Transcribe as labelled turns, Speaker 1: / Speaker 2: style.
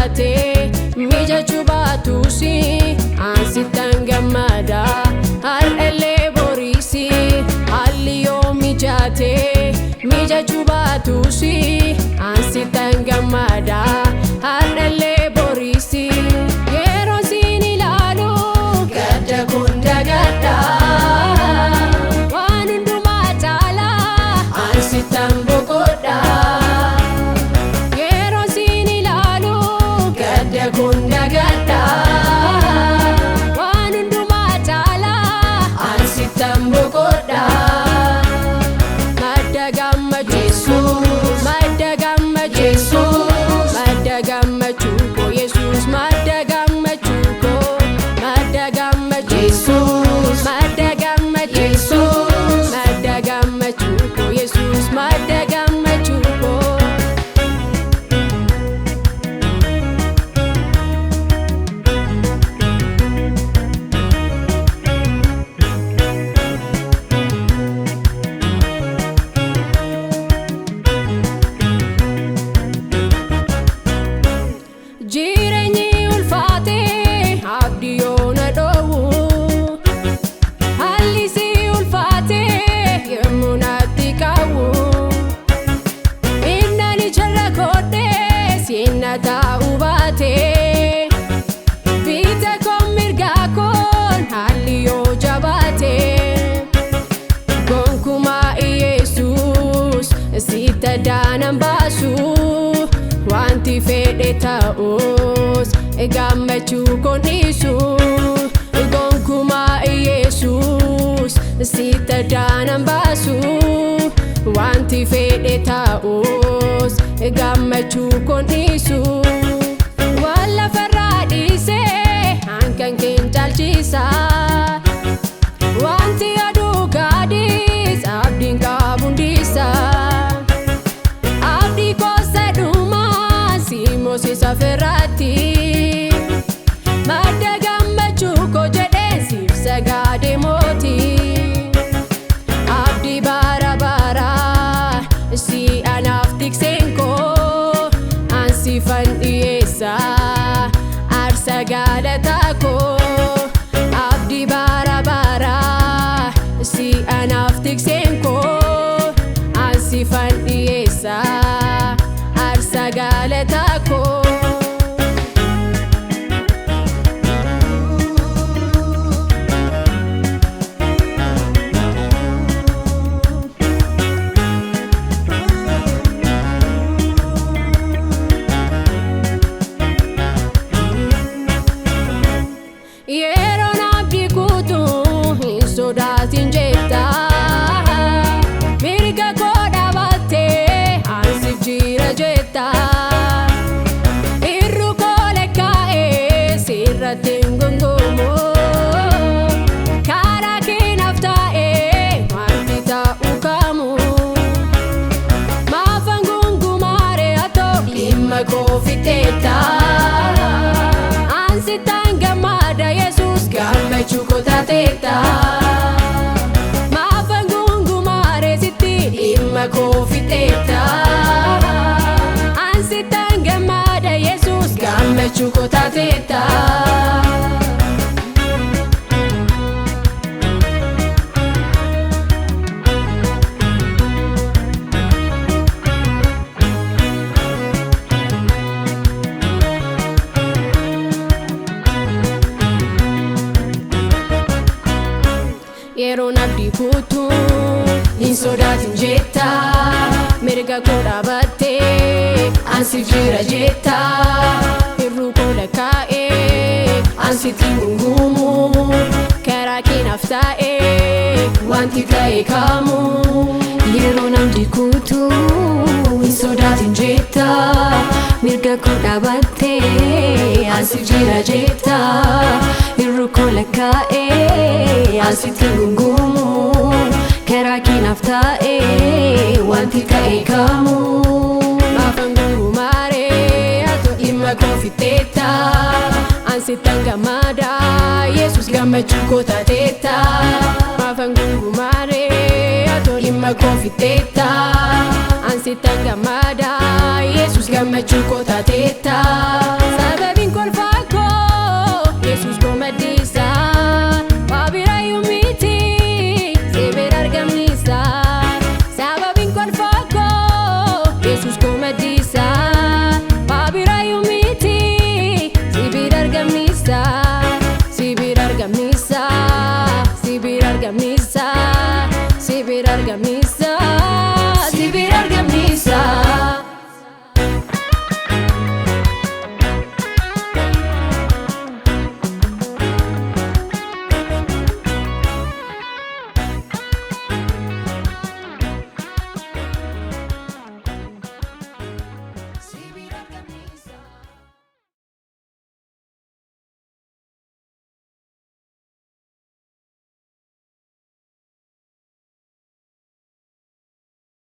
Speaker 1: mijate mijachuu baatuusi ansittan gammada har'allee boriisi haalli yoo mijate mijachuu baatuusi ansittan gammada har'allee boriisi yeroo siin ilaalu gadda kun dagadda waan hundumaa caala ansittan boqodha yeroo siin ilaalu gadda kun dagadda waan hundumaa caala ansittan boqodha madda gammachuu madda gammachuu madda gammachuu ko Yesuus madda gammachuu ko madda gammachuu madda gammachuu madda gammachuu ko Yesuus madda gammachuu ko jireenyi ulfaate abdii yoo na dhoowwu haalli si ulfaate yemmuu natti qabu innani jala koodhee siin na taa'uu baate biita koon mirgaa koon haalli yoo jabaate gonkumaa Yesuus sitta daanan baasu wanti fedhe ta'us gammachuu kon dhiisu gonkumaa Yesuus sitta daanan baasu wanti fedhe ta'us gammachuu kon dhiisu waan lafarraa dhiisee hankan keen caalchisa wanti aduu gaadis abdiin qabu hundiisa abdii kosa dhumaa Moses aferratti madda gammachuu ko jedhee siif sagaade mootii abdii bara bara si anaaf tikseen koo ansifan dhiyeessa aarsa galataa koo abdii bara bara si anaaf tikseen koo ansifan dhiyeessa aarsa galataa koo yeroon abdii kutuu hin sodaatin jetta mirga koo dhaabattee ansif jira jetta irru koo lekkaa'ee sirratti hin gongomu karaa kee naaf taa'ee wanti ta'uu qabu maafan gungumaare atoo dhimma koo fixeetta ansittan gammada Yesuus gammachuu ko taateetta maafan gungumaare sitti dhimma koo fixeetta ansittan gammada Yesuus gammachuu ko taateetta yeroon abdii kutuu hin sodaatin jetta mirga koo dhaabattee ansif jira jetta irru koo lekkaa'ee ansitti hin gungumu karaa kee naaf taa'ee wanti ta'e qabu yeroon abdii kutuu hin sodaatin jetta mirga koo dhaabattee ansif jira jetta irru koo lekkaa'ee ansitti hin gungumu karaa kee naaf taa'ee wanti ta'e qabu maafan gungumaare atoo dhimma koo fixeetta ansittan gammada Yesuus gammachuu ko taateetta maafan gungumaare atoo dhimma koo fixeetta ansittan gammada Yesuus gammachuu ko taateetta isaa